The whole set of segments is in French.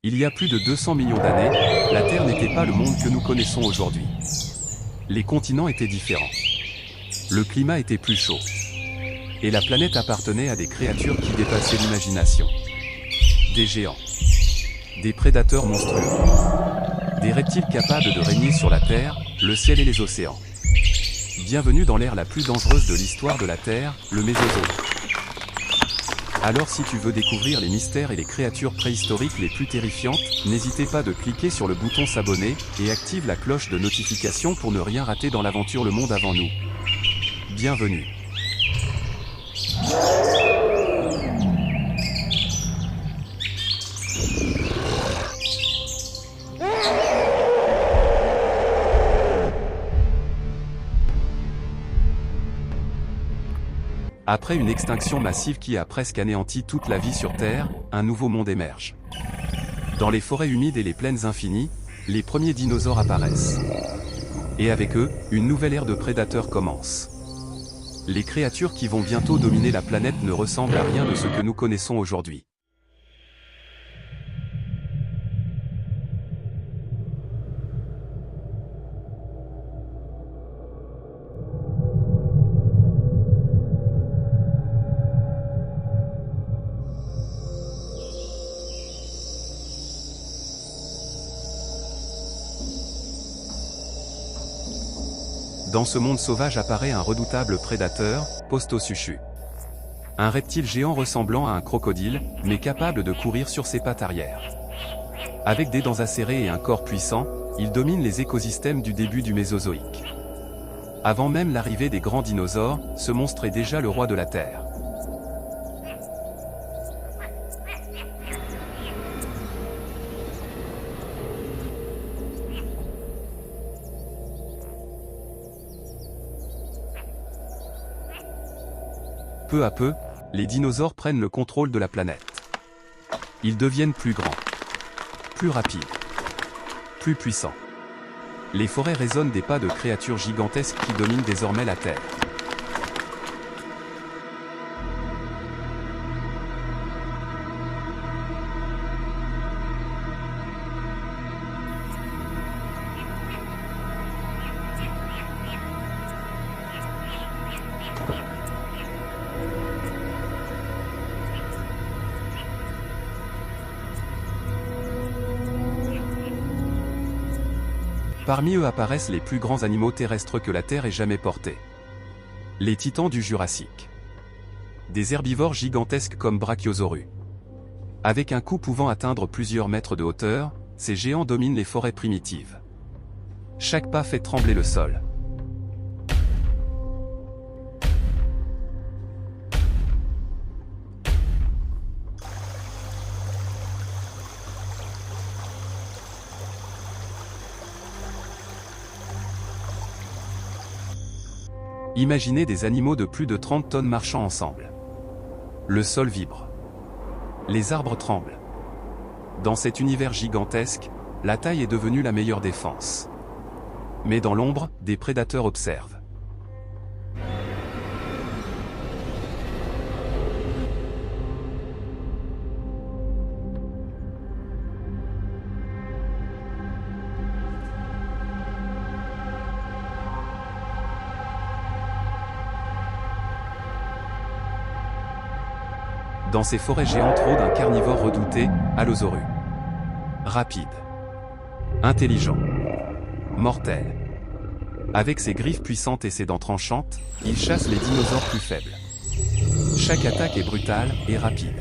Il y a plus de 200 millions d'années, la Terre n'était pas le monde que nous connaissons aujourd'hui. Les continents étaient différents. Le climat était plus chaud. Et la planète appartenait à des créatures qui dépassaient l'imagination. Des géants. Des prédateurs monstrueux. Des reptiles capables de régner sur la Terre, le ciel et les océans. Bienvenue dans l'ère la plus dangereuse de l'histoire de la Terre, le Mésozoïque. Alors si tu veux découvrir les mystères et les créatures préhistoriques les plus terrifiantes, n'hésitez pas de cliquer sur le bouton s'abonner, et active la cloche de notification pour ne rien rater dans l'aventure Le Monde avant nous. Bienvenue. Après une extinction massive qui a presque anéanti toute la vie sur Terre, un nouveau monde émerge. Dans les forêts humides et les plaines infinies, les premiers dinosaures apparaissent. Et avec eux, une nouvelle ère de prédateurs commence. Les créatures qui vont bientôt dominer la planète ne ressemblent à rien de ce que nous connaissons aujourd'hui. Dans ce monde sauvage apparaît un redoutable prédateur, Postosuchus. Un reptile géant ressemblant à un crocodile, mais capable de courir sur ses pattes arrière. Avec des dents acérées et un corps puissant, il domine les écosystèmes du début du Mésozoïque. Avant même l'arrivée des grands dinosaures, ce monstre est déjà le roi de la Terre. Peu à peu, les dinosaures prennent le contrôle de la planète. Ils deviennent plus grands, plus rapides, plus puissants. Les forêts résonnent des pas de créatures gigantesques qui dominent désormais la Terre. Parmi eux apparaissent les plus grands animaux terrestres que la Terre ait jamais portés. Les titans du Jurassique. Des herbivores gigantesques comme Brachiosaurus. Avec un cou pouvant atteindre plusieurs mètres de hauteur, ces géants dominent les forêts primitives. Chaque pas fait trembler le sol. Imaginez des animaux de plus de 30 tonnes marchant ensemble. Le sol vibre. Les arbres tremblent. Dans cet univers gigantesque, la taille est devenue la meilleure défense. Mais dans l'ombre, des prédateurs observent. Dans ces forêts géantes rôde un carnivore redouté, Allosaurus. Rapide. Intelligent. Mortel. Avec ses griffes puissantes et ses dents tranchantes, il chasse les dinosaures plus faibles. Chaque attaque est brutale et rapide.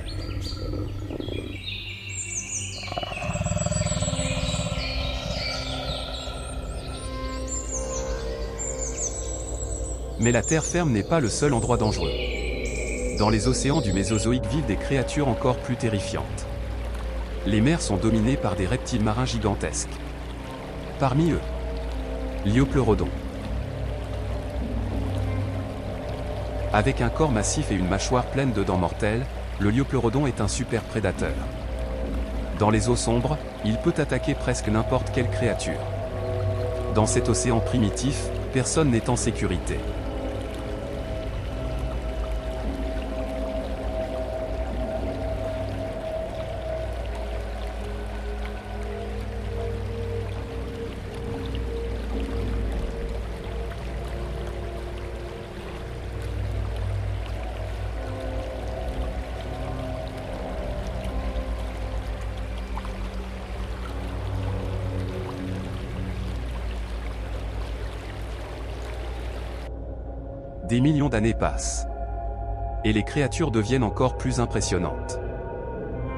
Mais la terre ferme n'est pas le seul endroit dangereux. Dans les océans du Mésozoïque vivent des créatures encore plus terrifiantes. Les mers sont dominées par des reptiles marins gigantesques. Parmi eux, Liopleurodon. Avec un corps massif et une mâchoire pleine de dents mortelles, le Liopleurodon est un super prédateur. Dans les eaux sombres, il peut attaquer presque n'importe quelle créature. Dans cet océan primitif, personne n'est en sécurité. Des millions d'années passent. Et les créatures deviennent encore plus impressionnantes.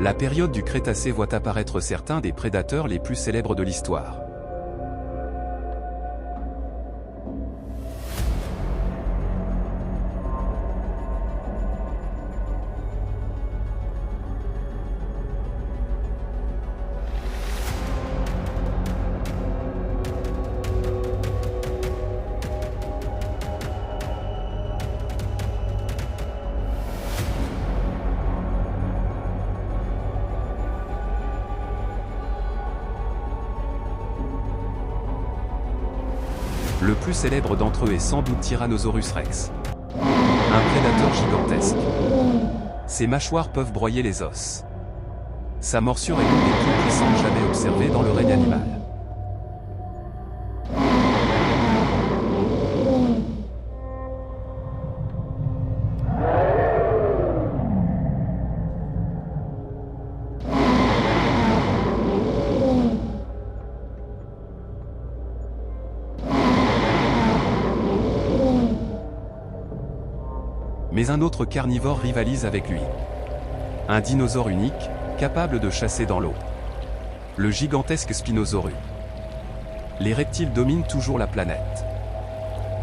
La période du Crétacé voit apparaître certains des prédateurs les plus célèbres de l'histoire. Le plus célèbre d'entre eux est sans doute Tyrannosaurus rex. Un prédateur gigantesque. Ses mâchoires peuvent broyer les os. Sa morsure est l'une des plus puissantes jamais observées dans le règne animal. Mais un autre carnivore rivalise avec lui. Un dinosaure unique, capable de chasser dans l'eau. Le gigantesque Spinosaurus. Les reptiles dominent toujours la planète.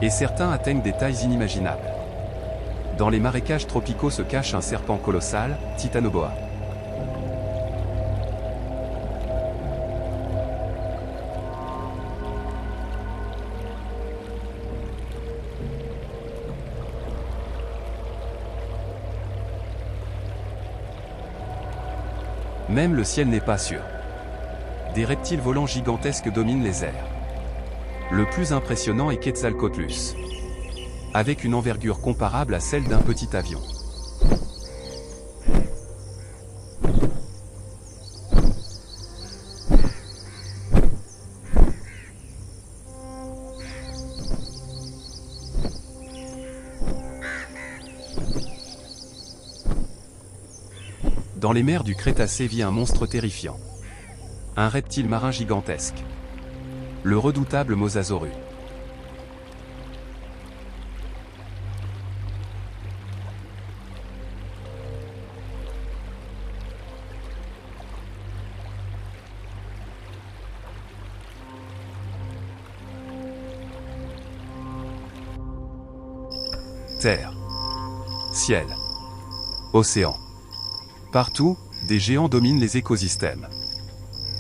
Et certains atteignent des tailles inimaginables. Dans les marécages tropicaux se cache un serpent colossal, Titanoboa. Même le ciel n'est pas sûr. Des reptiles volants gigantesques dominent les airs. Le plus impressionnant est Quetzalcoatlus, avec une envergure comparable à celle d'un petit avion. Dans les mers du Crétacé vit un monstre terrifiant. Un reptile marin gigantesque. Le redoutable Mosasaurus. Terre. Ciel. Océan. Partout, des géants dominent les écosystèmes.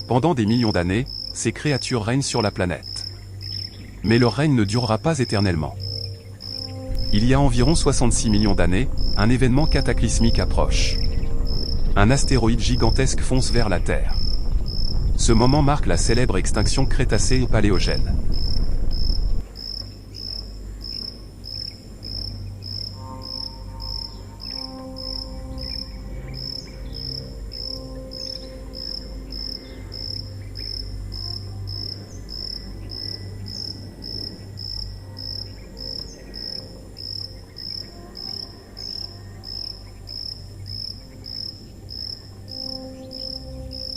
Pendant des millions d'années, ces créatures règnent sur la planète. Mais leur règne ne durera pas éternellement. Il y a environ 66 millions d'années, un événement cataclysmique approche. Un astéroïde gigantesque fonce vers la Terre. Ce moment marque la célèbre extinction Crétacé-Paléogène.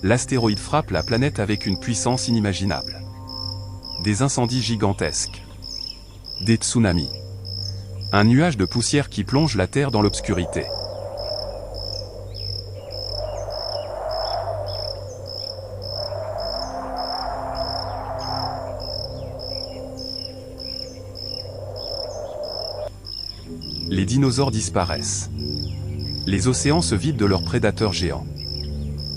L'astéroïde frappe la planète avec une puissance inimaginable. Des incendies gigantesques. Des tsunamis. Un nuage de poussière qui plonge la Terre dans l'obscurité. Les dinosaures disparaissent. Les océans se vident de leurs prédateurs géants.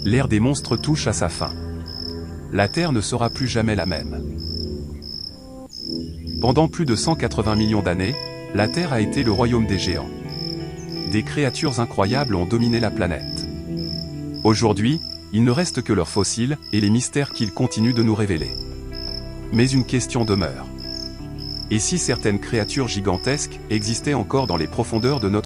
L'ère des monstres touche à sa fin. La Terre ne sera plus jamais la même. Pendant plus de 180 millions d'années, la Terre a été le royaume des géants. Des créatures incroyables ont dominé la planète. Aujourd'hui, il ne reste que leurs fossiles et les mystères qu'ils continuent de nous révéler. Mais une question demeure. Et si certaines créatures gigantesques existaient encore dans les profondeurs de notre